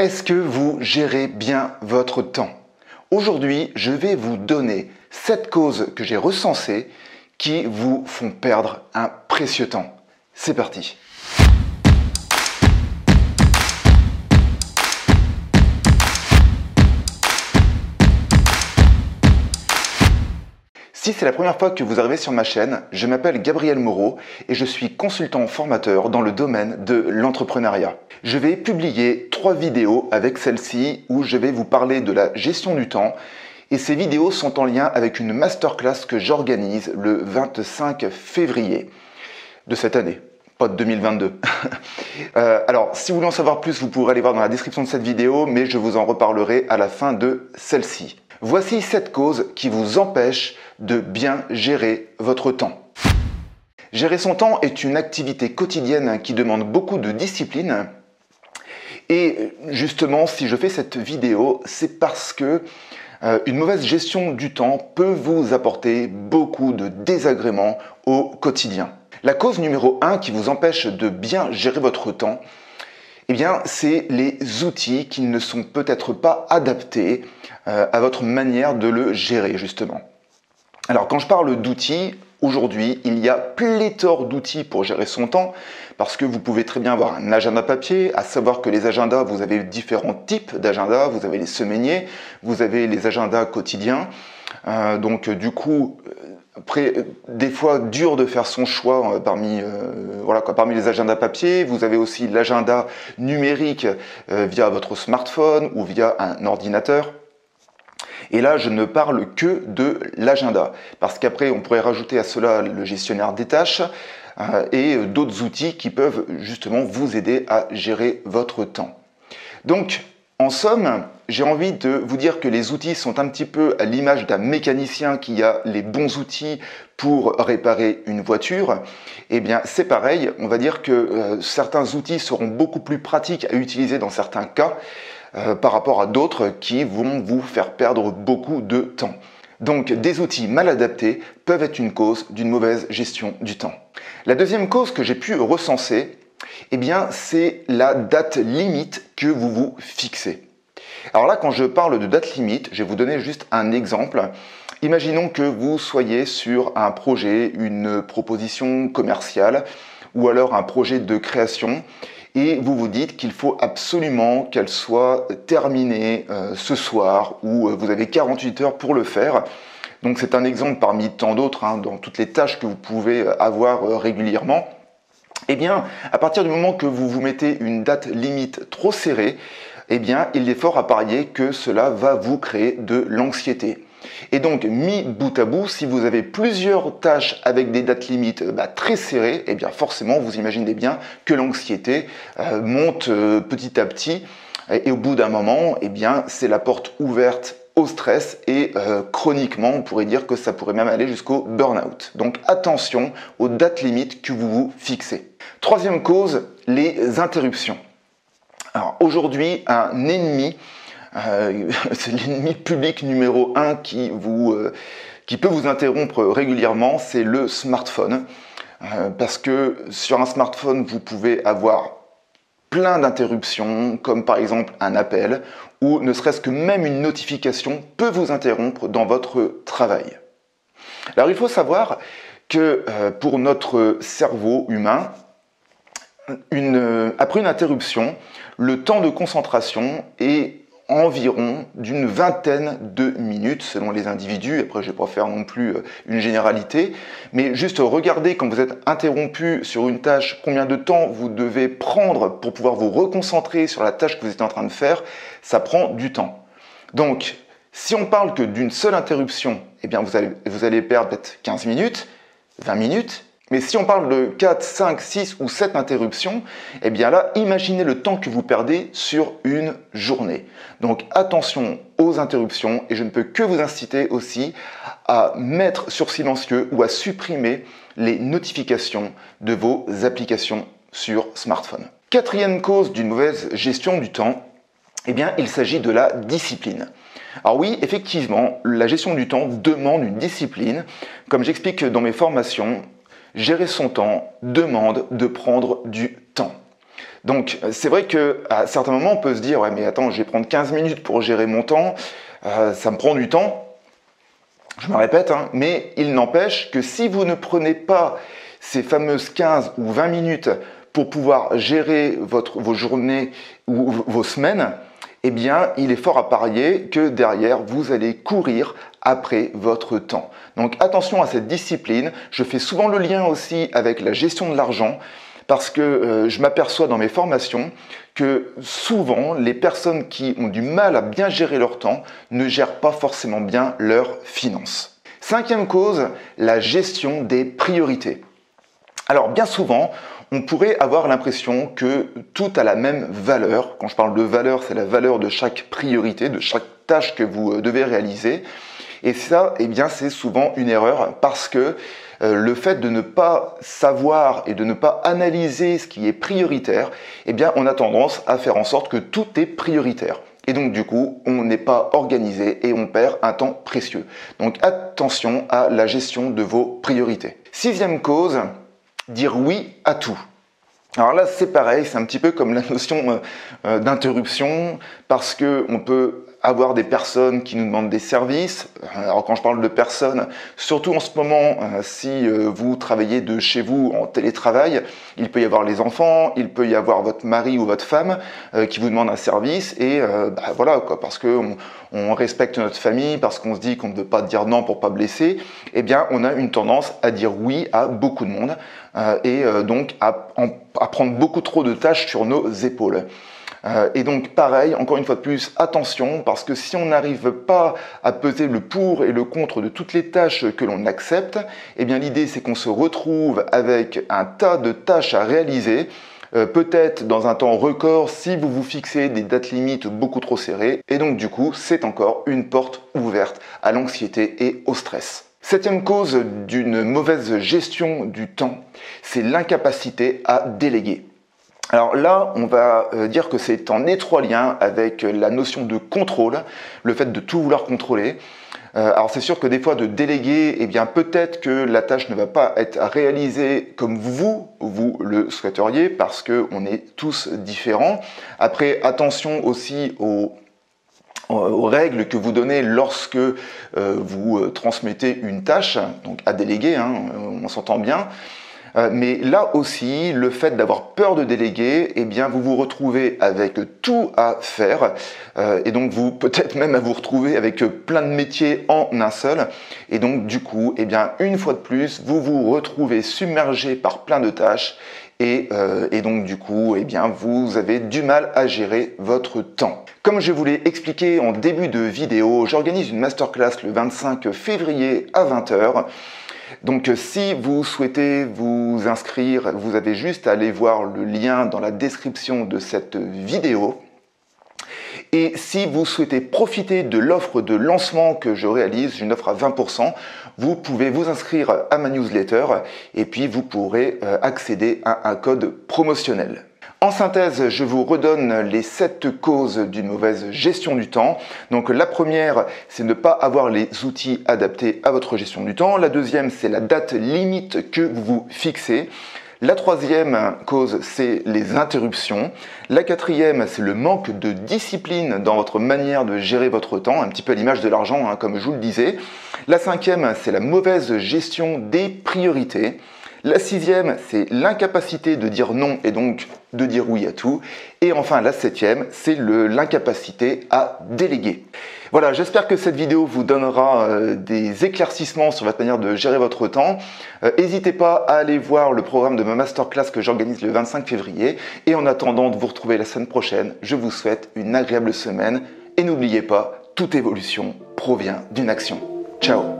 Est-ce que vous gérez bien votre temps? Aujourd'hui, je vais vous donner 7 causes que j'ai recensées qui vous font perdre un précieux temps. C'est parti! Si c'est la première fois que vous arrivez sur ma chaîne, je m'appelle Gabriel Moreau et je suis consultant formateur dans le domaine de l'entrepreneuriat. Je vais publier 3 vidéos avec celle-ci où je vais vous parler de la gestion du temps et ces vidéos sont en lien avec une masterclass que j'organise le 25 février de cette année. Pas de 2022. Alors, si vous voulez en savoir plus, vous pourrez aller voir dans la description de cette vidéo, mais je vous en reparlerai à la fin de celle-ci. Voici 7 causes qui vous empêchent de bien gérer votre temps. Gérer son temps est une activité quotidienne qui demande beaucoup de discipline. Et justement, si je fais cette vidéo, c'est parce que une mauvaise gestion du temps peut vous apporter beaucoup de désagréments au quotidien. La cause numéro 1 qui vous empêche de bien gérer votre temps, eh bien, c'est les outils qui ne sont peut-être pas adaptés à votre manière de le gérer, justement. Alors, quand je parle d'outils, aujourd'hui, il y a pléthore d'outils pour gérer son temps, parce que vous pouvez très bien avoir un agenda papier, à savoir que les agendas, vous avez différents types d'agendas, vous avez les semainiers, vous avez les agendas quotidiens, donc du coup, après, des fois, dur de faire son choix parmi les agendas papier. Vous avez aussi l'agenda numérique via votre smartphone ou via un ordinateur. Et là, je ne parle que de l'agenda, parce qu'après, on pourrait rajouter à cela le gestionnaire des tâches et d'autres outils qui peuvent justement vous aider à gérer votre temps. Donc, en somme, j'ai envie de vous dire que les outils sont un petit peu à l'image d'un mécanicien qui a les bons outils pour réparer une voiture. Eh bien, c'est pareil, on va dire que certains outils seront beaucoup plus pratiques à utiliser dans certains cas par rapport à d'autres qui vont vous faire perdre beaucoup de temps. Donc, des outils mal adaptés peuvent être une cause d'une mauvaise gestion du temps. La deuxième cause que j'ai pu recenser, eh bien, c'est la date limite que vous vous fixez. Alors là, quand je parle de date limite, je vais vous donner juste un exemple. Imaginons que vous soyez sur un projet, une proposition commerciale ou alors un projet de création et vous vous dites qu'il faut absolument qu'elle soit terminée ce soir ou vous avez 48 heures pour le faire. Donc c'est un exemple parmi tant d'autres dans toutes les tâches que vous pouvez avoir régulièrement. Eh bien, à partir du moment que vous vous mettez une date limite trop serrée, eh bien, il est fort à parier que cela va vous créer de l'anxiété. Et donc, mis bout à bout, si vous avez plusieurs tâches avec des dates limites très serrées, eh bien forcément, vous imaginez bien que l'anxiété monte petit à petit. Et au bout d'un moment, eh bien, c'est la porte ouverte au stress et chroniquement, on pourrait dire que ça pourrait même aller jusqu'au burn-out. Donc attention aux dates limites que vous vous fixez. Troisième cause, les interruptions. Alors aujourd'hui, un ennemi, c'est l'ennemi public numéro 1 qui peut vous interrompre régulièrement, c'est le smartphone. Parce que sur un smartphone, vous pouvez avoir plein d'interruptions, comme par exemple un appel, ou ne serait-ce que même une notification peut vous interrompre dans votre travail. Alors il faut savoir que pour notre cerveau humain, après une interruption, le temps de concentration est environ d'une vingtaine de minutes selon les individus. Après, je ne vais pas faire non plus une généralité, mais juste regardez quand vous êtes interrompu sur une tâche, combien de temps vous devez prendre pour pouvoir vous reconcentrer sur la tâche que vous êtes en train de faire, ça prend du temps. Donc, si on parle que d'une seule interruption, eh bien vous allez perdre peut-être 15 minutes, 20 minutes. Mais si on parle de 4, 5, 6 ou 7 interruptions, eh bien là, imaginez le temps que vous perdez sur une journée. Donc attention aux interruptions et je ne peux que vous inciter aussi à mettre sur silencieux ou à supprimer les notifications de vos applications sur smartphone. Quatrième cause d'une mauvaise gestion du temps, eh bien il s'agit de la discipline. Alors oui, effectivement, la gestion du temps demande une discipline. Comme j'explique dans mes formations, gérer son temps demande de prendre du temps. Donc c'est vrai qu'à certains moments, on peut se dire « Ouais, mais attends, je vais prendre 15 minutes pour gérer mon temps, ça me prend du temps ». Je me répète, hein, mais il n'empêche que si vous ne prenez pas ces fameuses 15 ou 20 minutes pour pouvoir gérer vos journées ou vos semaines, eh bien, il est fort à parier que derrière, vous allez courir après votre temps. Donc attention à cette discipline. Je fais souvent le lien aussi avec la gestion de l'argent parce que je m'aperçois dans mes formations que souvent, les personnes qui ont du mal à bien gérer leur temps ne gèrent pas forcément bien leurs finances. Cinquième cause, la gestion des priorités. Alors bien souvent, on pourrait avoir l'impression que tout a la même valeur. Quand je parle de valeur, c'est la valeur de chaque priorité, de chaque tâche que vous devez réaliser. Et ça, eh bien, c'est souvent une erreur parce que le fait de ne pas savoir et de ne pas analyser ce qui est prioritaire, eh bien, on a tendance à faire en sorte que tout est prioritaire. Et donc, du coup, on n'est pas organisé et on perd un temps précieux. Donc, attention à la gestion de vos priorités. Sixième cause, dire oui à tout. Alors là, c'est pareil, c'est un petit peu comme la notion d'interruption, parce qu'on peut avoir des personnes qui nous demandent des services. Alors quand je parle de personnes, surtout en ce moment, si vous travaillez de chez vous en télétravail, il peut y avoir les enfants, il peut y avoir votre mari ou votre femme qui vous demande un service, et voilà, quoi, parce qu'on respecte notre famille, parce qu'on se dit qu'on ne veut pas dire non pour pas blesser, eh bien on a une tendance à dire oui à beaucoup de monde, et donc à prendre beaucoup trop de tâches sur nos épaules. Et donc pareil, encore une fois de plus, attention, parce que si on n'arrive pas à peser le pour et le contre de toutes les tâches que l'on accepte, eh bien l'idée c'est qu'on se retrouve avec un tas de tâches à réaliser, peut-être dans un temps record si vous vous fixez des dates limites beaucoup trop serrées, et donc du coup c'est encore une porte ouverte à l'anxiété et au stress. Septième cause d'une mauvaise gestion du temps, c'est l'incapacité à déléguer. Alors là, on va dire que c'est en étroit lien avec la notion de contrôle, le fait de tout vouloir contrôler. Alors c'est sûr que des fois de déléguer, eh bien peut-être que la tâche ne va pas être réalisée comme vous le souhaiteriez, parce qu'on est tous différents. Après, attention aussi aux règles que vous donnez lorsque vous transmettez une tâche, donc à déléguer, hein, on s'entend bien. Mais là aussi, le fait d'avoir peur de déléguer, eh bien, vous vous retrouvez avec tout à faire, et donc vous peut-être même à vous retrouver avec plein de métiers en un seul, et donc du coup, eh bien, une fois de plus, vous vous retrouvez submergé par plein de tâches, et donc du coup, eh bien, vous avez du mal à gérer votre temps. Comme je vous l'ai expliqué en début de vidéo, j'organise une masterclass le 25 février à 20 h. Donc si vous souhaitez vous inscrire, vous avez juste à aller voir le lien dans la description de cette vidéo. Et si vous souhaitez profiter de l'offre de lancement que je réalise, une offre à 20%, vous pouvez vous inscrire à ma newsletter et puis vous pourrez accéder à un code promotionnel. En synthèse, je vous redonne les 7 causes d'une mauvaise gestion du temps. Donc la première, c'est ne pas avoir les outils adaptés à votre gestion du temps. La deuxième, c'est la date limite que vous vous fixez. La troisième cause, c'est les interruptions. La quatrième, c'est le manque de discipline dans votre manière de gérer votre temps, un petit peu à l'image de l'argent, hein, comme je vous le disais. La cinquième, c'est la mauvaise gestion des priorités. La sixième, c'est l'incapacité de dire non et donc de dire oui à tout. Et enfin, la septième, c'est l'incapacité à déléguer. Voilà, j'espère que cette vidéo vous donnera des éclaircissements sur votre manière de gérer votre temps. N'hésitez pas à aller voir le programme de ma masterclass que j'organise le 25 février. Et en attendant de vous retrouver la semaine prochaine, je vous souhaite une agréable semaine. Et n'oubliez pas, toute évolution provient d'une action. Ciao!